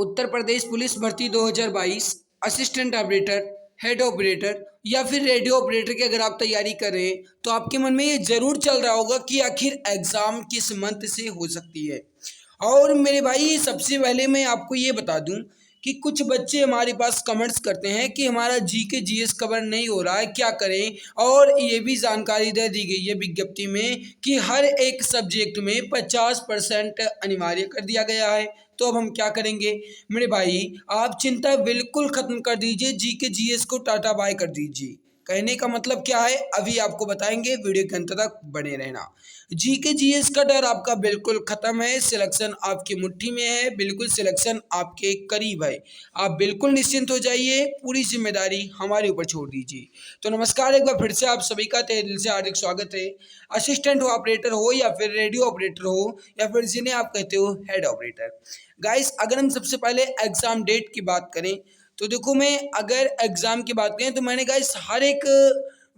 Uttar Pradesh police भर्ती 2022 assistant operator, head operator या फिर रेडियो ऑपरेटर की अगर आप तैयारी कर रहे हैं तो आपके मन में ये जरूर चल रहा होगा कि आखिर एग्जाम किस मंथ से हो सकती है। और मेरे भाई सबसे पहले मैं आपको ये बता दूं कि कुछ बच्चे हमारे पास कमेंट्स करते हैं कि हमारा जीके जीएस कवर नहीं हो रहा है, क्या करें। और ये भी जानकारी दे दी गई है विज्ञप्ति में कि हर एक सब्जेक्ट में 50% अनिवार्य कर दिया गया है। तो अब हम क्या करेंगे मेरे भाई, आप चिंता बिल्कुल खत्म कर दीजिए, जीके जीएस को टाटा बाय कर दीजिए। कहने का मतलब क्या है अभी आपको बताएंगे, वीडियो के अंत तक बने रहना। जीके जीएस का डर आपका बिल्कुल खत्म है, सिलेक्शन आपकी मुट्ठी में है, बिल्कुल सिलेक्शन आपके करीब है। आप बिल्कुल निश्चिंत हो जाइए, पूरी जिम्मेदारी हमारे ऊपर छोड़ दीजिए। तो नमस्कार, एक बार फिर से आप सभी का तहे दिल से हार्दिक स्वागत है। असिस्टेंट ऑपरेटर हो या फिर रेडियो ऑपरेटर हो या फिर जिन्हें आप कहते हो हेड ऑपरेटर। गाइस अगर हम सबसे पहले एग्जाम डेट की बात करें तो देखो, मैं अगर एग्जाम की बात करें तो मैंने गाइस हर एक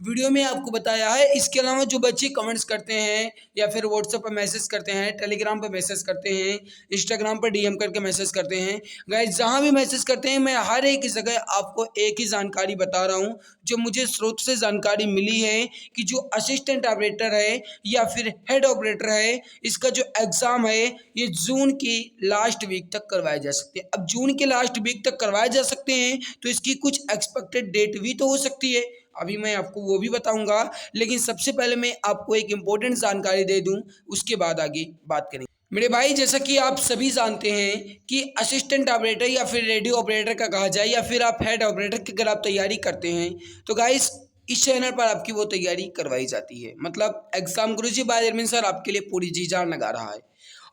वीडियो में आपको बताया है। इसके अलावा जो बच्चे कमेंट्स करते हैं या फिर व्हाट्सएप पर मैसेज करते हैं, टेलीग्राम पर मैसेज करते हैं, इंस्टाग्राम पर डीएम करके मैसेज करते हैं, गाइस जहां भी मैसेज करते हैं मैं हर एक जगह आपको एक ही जानकारी बता रहा हूं जो मुझे स्रोत से जानकारी मिली है कि जो असिस्टेंट ऑपरेटर है या फिर हेड ऑपरेटर है, इसका जो एग्ज़ाम है ये जून की लास्ट वीक तक करवाए जा सकते हैं। अब जून के लास्ट वीक तक करवाए जा सकते हैं तो इसकी कुछ एक्सपेक्टेड डेट भी तो हो सकती है, अभी मैं आपको वो भी बताऊंगा। लेकिन सबसे पहले मैं आपको एक इम्पोर्टेंट जानकारी दे दूं, उसके बाद आगे बात करेंगे। मेरे भाई जैसा कि आप सभी जानते हैं कि असिस्टेंट ऑपरेटर या फिर रेडियो ऑपरेटर का कहा जाए या फिर आप हेड ऑपरेटर की अगर आप तैयारी करते हैं तो गाइस इस चैनल पर आपकी वो तैयारी करवाई जाती है। मतलब एग्जाम गुरुजी बाय अरविंद सर आपके लिए पूरी जी जान लगा रहा है।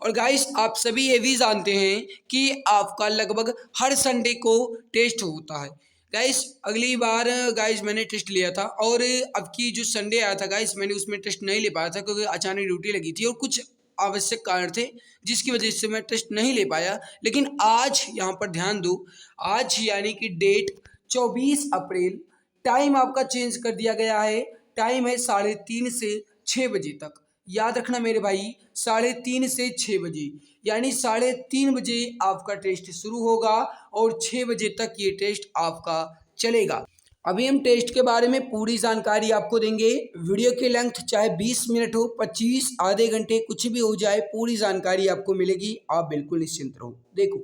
और गाइस आप सभी ये भी जानते हैं कि आपका लगभग हर संडे को टेस्ट होता है। गाइस अगली बार गाइस मैंने टेस्ट लिया था और अब की जो संडे आया था गाइस मैंने उसमें टेस्ट नहीं ले पाया था क्योंकि अचानक ड्यूटी लगी थी और कुछ आवश्यक कारण थे जिसकी वजह से मैं टेस्ट नहीं ले पाया। लेकिन आज यहाँ पर ध्यान दो, आज यानी कि डेट 24 अप्रैल, टाइम आपका चेंज कर दिया गया है। टाइम है 3:30 से 6 बजे तक। याद रखना मेरे भाई, 3:30 से 6 बजे, यानी 3:30 बजे आपका टेस्ट शुरू होगा और 6 बजे तक ये टेस्ट आपका चलेगा। अभी हम टेस्ट के बारे में पूरी जानकारी आपको देंगे। वीडियो की लेंथ चाहे 20 मिनट हो, 25, आधे घंटे, कुछ भी हो जाए, पूरी जानकारी आपको मिलेगी, आप बिल्कुल निश्चिंत रहो। देखो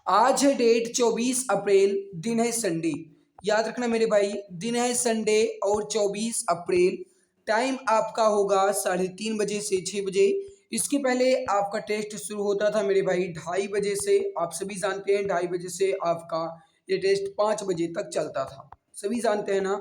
आज है डेट 24 अप्रैल, दिन है संडे। याद रखना मेरे भाई, दिन है संडे और 24 अप्रैल, टाइम आपका होगा 3:30 बजे से 6 बजे। इसके पहले आपका टेस्ट शुरू होता था मेरे भाई 2:30 बजे से। आप सभी जानते हैं 2:30 बजे से आपका ये टेस्ट 5 बजे तक चलता था, सभी जानते हैं ना।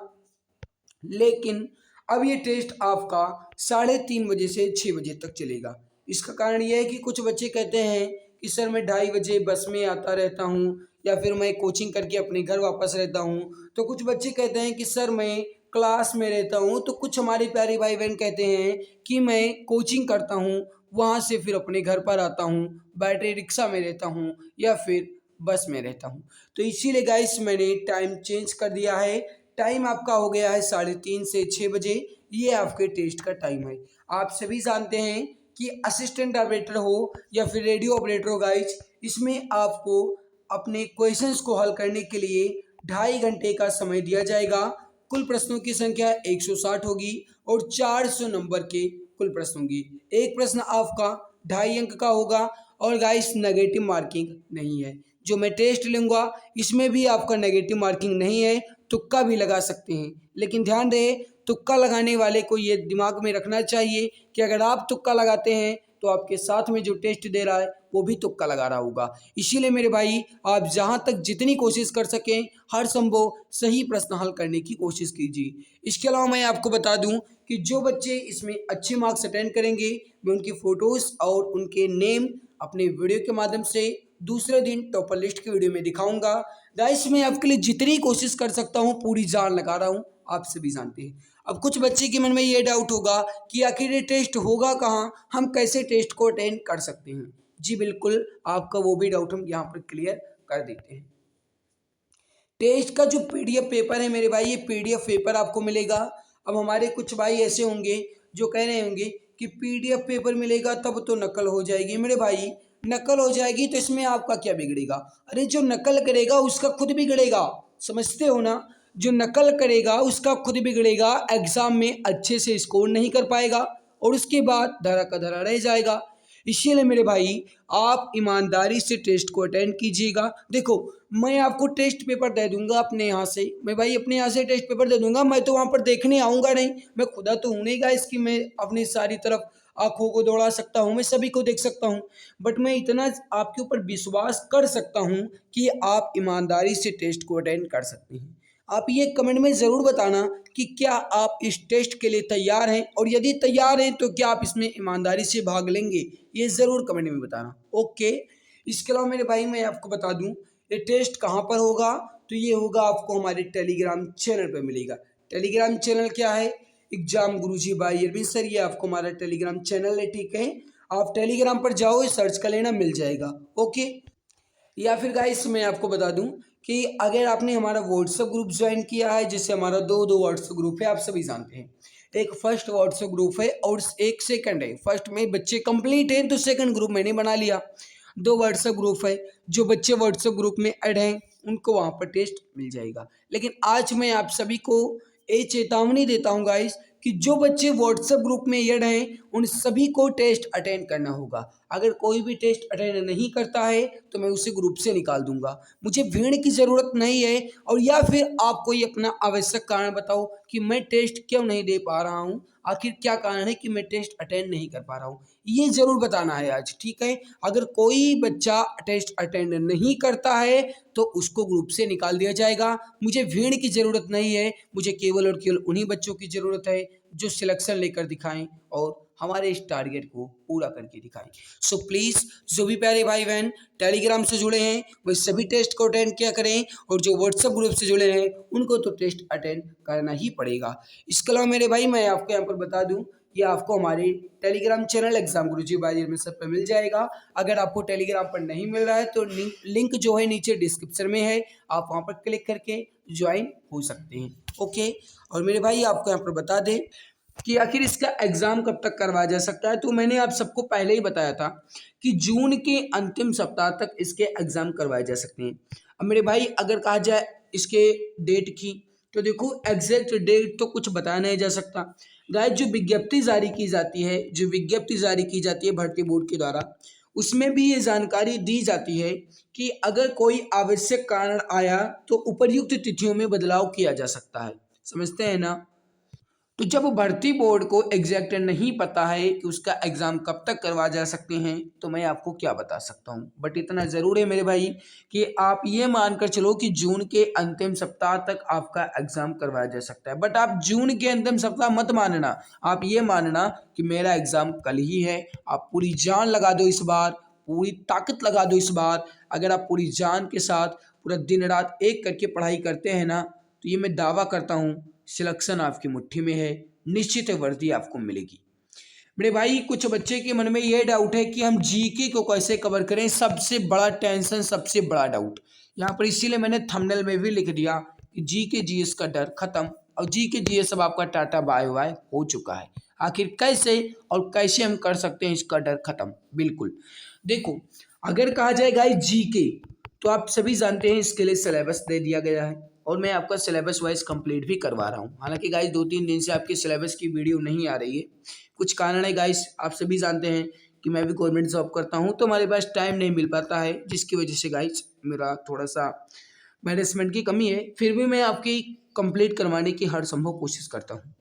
लेकिन अब ये टेस्ट आपका 3:30 बजे से 6 बजे तक चलेगा। इसका कारण यह है कि कुछ बच्चे कहते हैं कि सर मैं 2:30 बजे बस में आता रहता हूँ या फिर मैं कोचिंग करके अपने घर वापस रहता हूँ। तो कुछ बच्चे कहते हैं कि सर मैं क्लास में रहता हूँ। तो कुछ हमारे प्यारे भाई बहन कहते हैं कि मैं कोचिंग करता हूँ, वहाँ से फिर अपने घर पर आता हूँ, बैटरी रिक्शा में रहता हूँ या फिर बस में रहता हूँ। तो इसीलिए गाइस मैंने टाइम चेंज कर दिया है। टाइम आपका हो गया है 3:30 से 6 बजे, ये आपके टेस्ट का टाइम है। आप सभी जानते हैं कि असिस्टेंट ऑपरेटर हो या फिर रेडियो ऑपरेटर हो गाइस, इसमें आपको अपने क्वेश्चंस को हल करने के लिए 2.5 घंटे का समय दिया जाएगा। कुल प्रश्नों की संख्या 160 होगी और 400 नंबर के कुल प्रश्न होंगे। एक प्रश्न आपका 2.5 अंक का होगा और गाइस नेगेटिव मार्किंग नहीं है। जो मैं टेस्ट लूँगा इसमें भी आपका नेगेटिव मार्किंग नहीं है, तुक्का भी लगा सकते हैं। लेकिन ध्यान रहे, तुक्का लगाने वाले को ये दिमाग में रखना चाहिए कि अगर आप तुक्का लगाते हैं तो आपके साथ में जो टेस्ट दे रहा है वो भी तुक्का लगा रहा होगा। इसीलिए मेरे भाई आप जहाँ तक जितनी कोशिश कर सकें हर संभव सही प्रश्न हल करने की कोशिश कीजिए। इसके अलावा मैं आपको बता दूं कि जो बच्चे इसमें अच्छे मार्क्स अटेंड करेंगे मैं उनकी फ़ोटोज़ और उनके नेम अपने वीडियो के माध्यम से दूसरे दिन टॉपर लिस्ट की वीडियो में दिखाऊंगा। गाइस मैं आपके लिए जितनी कोशिश कर सकता हूँ पूरी जान लगा रहा हूँ, आप सभी जानते हैं। अब कुछ बच्चे के मन में ये डाउट होगा कि आखिर ये टेस्ट होगा कहाँ, हम कैसे टेस्ट को अटेंड कर सकते हैं। जी बिल्कुल, आपका वो भी डाउट हम यहाँ पर क्लियर कर देते हैं। टेस्ट का जो पीडीएफ पेपर है मेरे भाई, ये पीडीएफ पेपर आपको मिलेगा। अब हमारे कुछ भाई ऐसे होंगे जो कह रहे होंगे कि पीडीएफ पेपर मिलेगा तब तो नकल हो जाएगी। मेरे भाई नकल हो जाएगी तो इसमें आपका क्या बिगड़ेगा? अरे जो नकल करेगा उसका खुद बिगड़ेगा, समझते हो ना? जो नकल करेगा उसका खुद बिगड़ेगा, एग्जाम में अच्छे से स्कोर नहीं कर पाएगा और उसके बाद धरा का धरा रह जाएगा। इसीलिए मेरे भाई आप ईमानदारी से टेस्ट को अटेंड कीजिएगा। देखो मैं आपको टेस्ट पेपर दे दूंगा अपने यहाँ से, मैं भाई अपने यहाँ से टेस्ट पेपर दे दूंगा, मैं तो वहाँ पर देखने आऊँगा नहीं, मैं खुदा तो हूँ नहीं गाइस कि मैं अपनी सारी तरफ आंखों को दौड़ा सकता हूँ, मैं सभी को देख सकता हूँ। बट मैं इतना आपके ऊपर विश्वास कर सकता हूँ कि आप ईमानदारी से टेस्ट को अटेंड कर सकते हैं। आप ये कमेंट में ज़रूर बताना कि क्या आप इस टेस्ट के लिए तैयार हैं, और यदि तैयार हैं तो क्या आप इसमें ईमानदारी से भाग लेंगे, ये ज़रूर कमेंट में बताना। ओके, इसके अलावा मेरे भाई मैं आपको बता दूं ये टेस्ट कहाँ पर होगा, तो ये होगा आपको हमारे टेलीग्राम चैनल पर मिलेगा। टेलीग्राम चैनल क्या है? एग्जाम गुरुजी बाय अरविंद सर, ये आपको हमारा टेलीग्राम चैनल है, ठीक है? आप टेलीग्राम पर जाओ, सर्च कर लेना, मिल जाएगा। ओके, या फिर गाइस मैं आपको बता दूं कि अगर आपने हमारा व्हाट्सएप ग्रुप ज्वाइन किया है, जिससे हमारा दो व्हाट्सएप ग्रुप है, आप सभी जानते हैं। एक फर्स्ट व्हाट्सएप ग्रुप है और एक सेकंड है। फर्स्ट में बच्चे कंप्लीट हैं तो सेकंड ग्रुप मैंने बना लिया। दो व्हाट्सएप ग्रुप है, जो बच्चे व्हाट्सएप ग्रुप में ऐड हैं उनको वहाँ पर टेस्ट मिल जाएगा। लेकिन आज मैं आप सभी को ये चेतावनी देता हूँ गाइस कि जो बच्चे व्हाट्सएप ग्रुप में ऐड हैं उन सभी को टेस्ट अटेंड करना होगा। अगर कोई भी टेस्ट अटेंड नहीं करता है तो मैं उसे ग्रुप से निकाल दूंगा। मुझे भीड़ की ज़रूरत नहीं है, और या फिर आप कोई अपना आवश्यक कारण बताओ कि मैं टेस्ट क्यों नहीं दे पा रहा हूँ, आखिर क्या कारण है कि मैं टेस्ट अटेंड नहीं कर पा रहा हूँ, ये ज़रूर बताना है आज, ठीक है? अगर कोई बच्चा टेस्ट अटेंड नहीं करता है तो उसको ग्रुप से निकाल दिया जाएगा। मुझे भीड़ की ज़रूरत नहीं है, मुझे केवल और केवल उन्हीं बच्चों की ज़रूरत है जो सिलेक्शन लेकर दिखाएं और हमारे इस टारगेट को पूरा करके दिखाएं। सो प्लीज़ जो भी प्यारे भाई बहन टेलीग्राम से जुड़े हैं वो सभी टेस्ट को अटेंड किया करें, और जो व्हाट्सएप ग्रुप से जुड़े हैं उनको तो टेस्ट अटेंड करना ही पड़ेगा। इसके अलावा मेरे भाई मैं आपको यहाँ पर बता दूँ कि आपको हमारे टेलीग्राम चैनल एग्जाम गुरुजी बाय अरविंद सर पे मिल जाएगा। अगर आपको टेलीग्राम पर नहीं मिल रहा है तो लिंक जो है नीचे डिस्क्रिप्शन में है, आप वहाँ पर क्लिक करके ज्वाइन हो सकते हैं। ओके, और मेरे भाई आपको यहाँ पर बता दें कि आखिर इसका एग्ज़ाम कब तक करवाया जा सकता है, तो मैंने आप सबको पहले ही बताया था कि जून के अंतिम सप्ताह तक इसके एग्ज़ाम करवाए जा सकते हैं। अब मेरे भाई अगर कहा जाए इसके डेट की, तो देखो एग्जैक्ट डेट तो कुछ बताया नहीं जा सकता। गाइस जो विज्ञप्ति जारी की जाती है, जो विज्ञप्ति जारी की जाती है भर्ती बोर्ड के द्वारा, उसमें भी ये जानकारी दी जाती है कि अगर कोई आवश्यक कारण आया तो उपर्युक्त तिथियों में बदलाव किया जा सकता है, समझते हैं ना? तो जब भर्ती बोर्ड को एग्जैक्ट नहीं पता है कि उसका एग्ज़ाम कब तक करवा जा सकते हैं, तो मैं आपको क्या बता सकता हूँ। बट इतना ज़रूर है मेरे भाई कि आप ये मानकर चलो कि जून के अंतिम सप्ताह तक आपका एग्ज़ाम करवाया जा सकता है। बट आप जून के अंतिम सप्ताह मत मानना, आप ये मानना कि मेरा एग्ज़ाम कल ही है। आप पूरी जान लगा दो इस बार, पूरी ताकत लगा दो इस बार। अगर आप पूरी जान के साथ पूरा दिन रात एक करके पढ़ाई करते हैं ना, तो ये मैं दावा करता हूँ सिलेक्शन आपकी मुट्ठी में है, निश्चित है वर्दी आपको मिलेगी। मेरे भाई कुछ बच्चे के मन में ये डाउट है कि हम जीके को कैसे कवर करें, सबसे बड़ा टेंशन, सबसे बड़ा डाउट यहाँ पर, इसीलिए मैंने थंबनेल में भी लिख दिया कि जीके जीएस का डर खत्म, और जीके जीएस अब आपका टाटा बाय बाय हो चुका है। आखिर कैसे और कैसे हम कर सकते हैं इसका डर खत्म? बिल्कुल देखो, अगर कहा जाए गाइस जीके, तो आप सभी जानते हैं इसके लिए सिलेबस दे दिया गया है और मैं आपका सिलेबस वाइज कंप्लीट भी करवा रहा हूँ। हालांकि गाइस 2-3 दिन से आपके सिलेबस की वीडियो नहीं आ रही है, कुछ कारण है गाइस, आप सभी जानते हैं कि मैं भी गवर्नमेंट जॉब करता हूँ तो हमारे पास टाइम नहीं मिल पाता है, जिसकी वजह से गाइस मेरा थोड़ा सा मैनेजमेंट की कमी है। फिर भी मैं आपकी कंप्लीट करवाने की हर संभव कोशिश करता हूँ।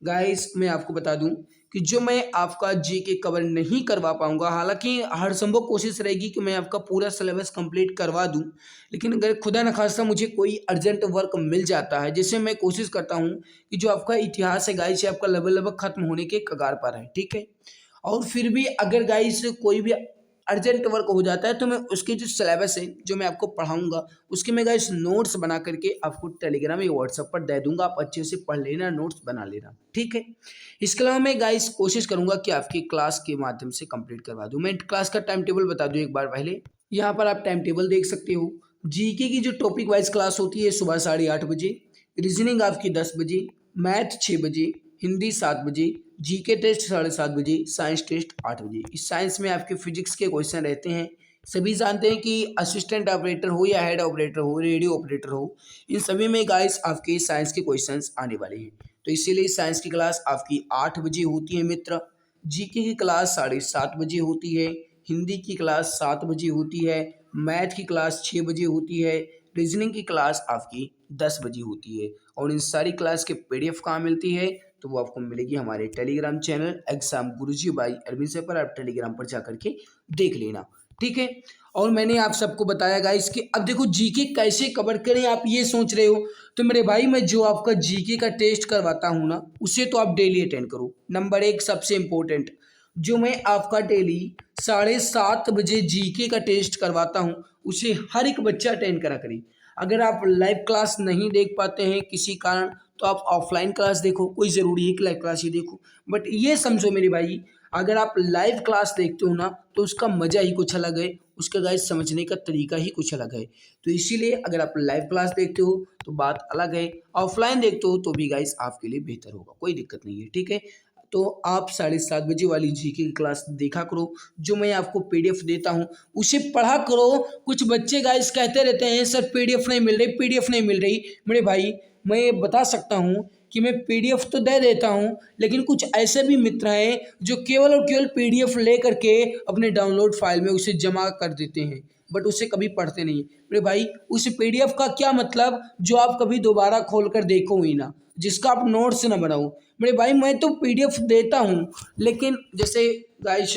गाइस मैं आपको बता दूं कि जो मैं आपका जीके कवर नहीं करवा पाऊंगा, हालांकि हर संभव कोशिश रहेगी कि मैं आपका पूरा सिलेबस कंप्लीट करवा दूं, लेकिन अगर खुदा न खास्ता मुझे कोई अर्जेंट वर्क मिल जाता है, जिससे मैं कोशिश करता हूं कि जो आपका इतिहास है गाइस, आपका लगभग खत्म होने के कगार पर है, ठीक है? और फिर भी अगर गाइस कोई भी अर्जेंट वर्क हो जाता है तो मैं उसके जो सिलेबस है जो मैं आपको पढ़ाऊंगा उसके मैं गाइस नोट्स बना करके आपको टेलीग्राम या व्हाट्सएप पर दे दूंगा, आप अच्छे से पढ़ लेना, नोट्स बना लेना, ठीक है? इसके अलावा मैं गाइस कोशिश करूंगा कि आपकी क्लास के माध्यम से कंप्लीट करवा दूं। मैं क्लास का टाइम टेबल बता दूं एक बार पहले, यहाँ पर आप टाइम टेबल देख सकते हो। जीके की जो टॉपिक वाइज क्लास होती है सुबह 8:30 बजे, रीजनिंग आपकी 10 बजे, मैथ 6 बजे, हिंदी 7 बजे, जीके टेस्ट 7:30 बजे, साइंस टेस्ट 8 बजे। इस साइंस में आपके फिजिक्स के क्वेश्चन रहते हैं। सभी जानते हैं कि असिस्टेंट ऑपरेटर हो या हेड ऑपरेटर हो, रेडियो ऑपरेटर हो, इन सभी में गाइस आपके साइंस के क्वेश्चंस आने वाले हैं। तो इसीलिए साइंस की क्लास आपकी 8 बजे होती है मित्र। जीके की क्लास 7:30 बजे होती है। हिंदी की क्लास 7 बजे होती है। मैथ की क्लास 6 बजे होती है। रीजनिंग की क्लास आपकी 10 बजे होती है। और इन सारी क्लास के PDF कहाँ मिलती है, तो वो आपको मिलेगी हमारे Telegram channel exam Guruji by Arvind sir पर। आप टेलीग्राम पर जाकर के देख लेना, ठीक है। और मैंने आप सबको बताया गाइस कि अब देखो जीके कैसे कवर करें, आप ये सोच रहे हो, तो मेरे भाई मैं जो आपका जीके का टेस्ट करवाता हूँ ना, उसे तो आप डेली अटेंड करो। नंबर 1 सबसे इम्पोर्टेंट, जो मैं आपका डेली 7:30 बजे जीके का टेस्ट करवाता हूँ, उसे हर एक बच्चा अटेंड करा करें। अगर आप लाइव क्लास नहीं देख पाते हैं किसी कारण, तो आप ऑफलाइन क्लास देखो, कोई ज़रूरी है कि लाइव क्लास ही देखो। बट ये समझो मेरे भाई, अगर आप लाइव क्लास देखते हो ना, तो उसका मज़ा ही कुछ अलग है, उसका गाइस समझने का तरीका ही कुछ अलग है। तो इसीलिए अगर आप लाइव क्लास देखते हो तो बात अलग है, ऑफलाइन देखते हो तो भी गाइस आपके लिए बेहतर होगा, कोई दिक्कत नहीं है, ठीक है। तो आप 7:30 बजे वाली जीके की क्लास देखा करो। जो मैं आपको PDF देता हूँ उसे पढ़ा करो। कुछ बच्चे गाइस कहते रहते हैं सर PDF नहीं मिल रही, PDF नहीं मिल रही। मेरे भाई मैं ये बता सकता हूँ कि मैं PDF तो दे देता हूँ, लेकिन कुछ ऐसे भी मित्र हैं जो केवल और केवल PDF ले करके अपने डाउनलोड फाइल में उसे जमा कर देते हैं, बट उसे कभी पढ़ते नहीं। मेरे भाई उस PDF का क्या मतलब जो आप कभी दोबारा खोल कर देखो ही ना, जिसका आप नोट्स ना बनाओ। मेरे भाई मैं तो PDF देता हूँ, लेकिन जैसे गाइस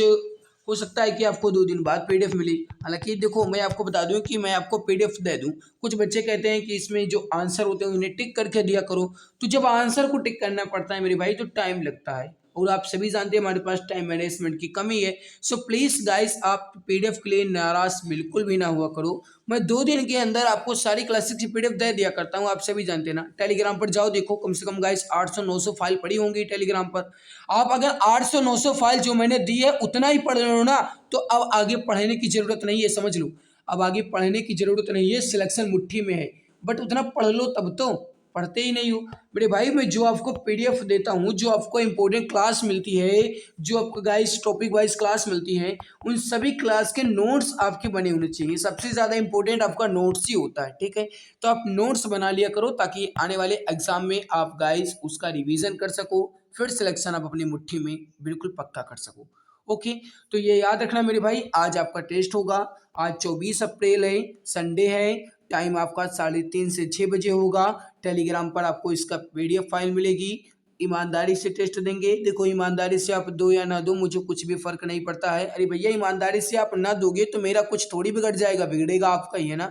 हो सकता है कि आपको 2 दिन बाद PDF मिले। हालांकि देखो मैं आपको बता दूं कि मैं आपको PDF दे दूं, कुछ बच्चे कहते हैं कि इसमें जो आंसर होते हैं उन्हें टिक करके दिया करो। तो जब आंसर को टिक करना पड़ता है मेरे भाई तो टाइम लगता है, और आप सभी जानते हैं हमारे पास टाइम मैनेजमेंट की कमी है। सो प्लीज़ गाइस आप PDF के लिए नाराज बिल्कुल भी ना हुआ करो। मैं 2 दिन के अंदर आपको सारी क्लासेस की PDF दे दिया करता हूँ, आप सभी जानते हैं ना। टेलीग्राम पर जाओ, देखो कम से कम गाइस 800-900 फाइल पड़ी होंगी टेलीग्राम पर। आप अगर 800-900 फाइल जो मैंने दी है उतना ही पढ़ लो ना, तो अब आगे पढ़ने की ज़रूरत नहीं है, समझ लो। अब आगे पढ़ने की ज़रूरत नहीं है, सिलेक्शन मुट्ठी में है। बट उतना पढ़ लो, तब तो पढ़ते ही नहीं हो। मेरे भाई मैं जो आपको PDF देता हूँ, जो आपको इंपॉर्टेंट क्लास मिलती है, जो आपको गाइस टॉपिक वाइज क्लास मिलती है, उन सभी क्लास के नोट्स आपके बने होने चाहिए। सबसे ज़्यादा इंपॉर्टेंट आपका नोट्स ही होता है, ठीक है। तो आप नोट्स बना लिया करो ताकि आने वाले एग्जाम में आप गाइस उसका रिवीजन कर सको, फिर सिलेक्शन आप अपनी मुट्ठी में बिल्कुल पक्का कर सको। ओके, तो ये याद रखना मेरे भाई, आज आपका टेस्ट होगा। आज 24 अप्रैल है, संडे है। टाइम आपका 3:30 से 6 बजे होगा। टेलीग्राम पर आपको इसका PDF फाइल मिलेगी। ईमानदारी से टेस्ट देंगे। देखो ईमानदारी से आप दो या ना दो, मुझे कुछ भी फर्क नहीं पड़ता है। अरे भैया ईमानदारी से आप ना दोगे तो मेरा कुछ थोड़ी बिगड़ जाएगा, बिगड़ेगा आपका ही है ना।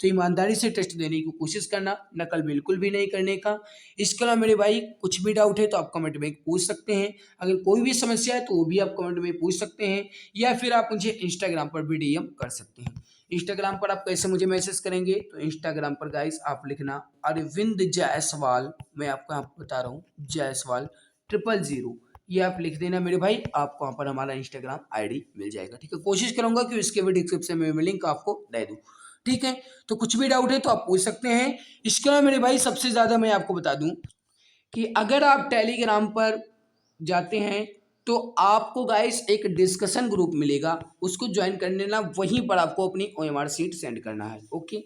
तो ईमानदारी से टेस्ट देने की कोशिश करना, नकल बिल्कुल भी नहीं करने का। इसके अलावा मेरे भाई कुछ भी डाउट है तो आप कमेंट में पूछ सकते हैं। अगर कोई भी समस्या है तो वो भी आप कमेंट में पूछ सकते हैं, या फिर आप मुझे इंस्टाग्राम पर भी DM कर सकते हैं। इंस्टाग्राम पर आप कैसे मुझे मैसेज करेंगे, तो इंस्टाग्राम पर गाइस आप लिखना अरविंद जायसवाल, मैं आपको यहाँ बता रहा हूँ जायसवाल 000, ये आप लिख देना मेरे भाई, आपको वहाँ पर हमारा इंस्टाग्राम ID मिल जाएगा, ठीक है। कोशिश करूंगा कि इसके भी डिस्क्रिप्शन में लिंक आपको दे दूँ, ठीक है। तो कुछ भी डाउट है तो आप पूछ सकते हैं। इसके अलावा मेरे भाई सबसे ज़्यादा मैं आपको बता दूं कि अगर आप टेलीग्राम पर जाते हैं तो आपको गाइस एक डिस्कशन ग्रुप मिलेगा, उसको ज्वाइन कर लेना। वहीं पर आपको अपनी OMR शीट सेंड करना है, ओके।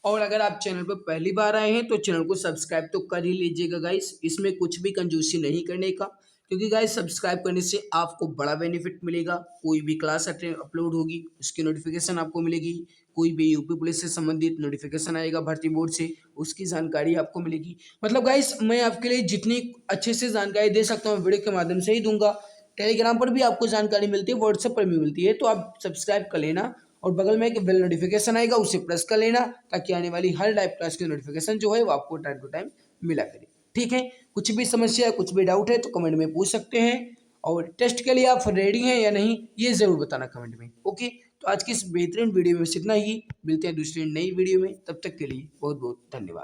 और अगर आप चैनल पर पहली बार आए हैं तो चैनल को सब्सक्राइब तो कर ही लीजिएगा गाइस। इसमें कुछ भी कंजूसी नहीं करने का, क्योंकि गाइस सब्सक्राइब करने से आपको बड़ा बेनिफिट मिलेगा। कोई भी क्लास अपलोड होगी उसकी नोटिफिकेशन आपको मिलेगी। कोई भी यूपी पुलिस से संबंधित नोटिफिकेशन आएगा भर्ती बोर्ड से, उसकी जानकारी आपको मिलेगी। मतलब गाइस मैं आपके लिए जितनी अच्छे से जानकारी दे सकता हूँ वीडियो के माध्यम से ही दूंगा। टेलीग्राम पर भी आपको जानकारी मिलती है, व्हाट्सएप पर भी मिलती है, तो आप सब्सक्राइब कर लेना। और बगल में एक बेल नोटिफिकेशन आएगा, उसे प्रेस कर लेना, ताकि आने वाली हर लाइव क्लास की नोटिफिकेशन जो है वो आपको टाइम टू टाइम मिला करे, ठीक है। कुछ भी समस्या है, कुछ भी डाउट है तो कमेंट में पूछ सकते हैं। और टेस्ट के लिए आप रेडी हैं या नहीं ये ज़रूर बताना कमेंट में, ओके। तो आज की इस बेहतरीन वीडियो में बस इतना ही, मिलते हैं दूसरी नई वीडियो में, तब तक के लिए बहुत बहुत धन्यवाद।